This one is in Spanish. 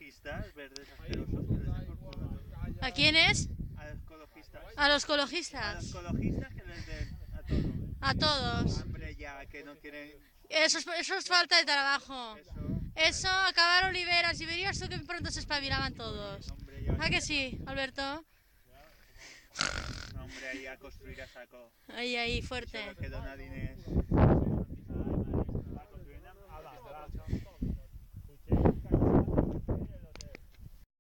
ecologistas verdes asquerosos que les den por culo. ¿A quiénes? A los ecologistas. A los A los ecologistas. ecologistas que les den a todo. A todos. Hambre ya, que no quieren... Eso es falta de trabajo. Eso, Eso, acabar oliveras. Y verías tú que pronto se espabilaban todos. hombre, ya... ¿A que sí, Alberto? Hombre, ahí a construir a saco. Ahí, Solo fuerte. que dona diners.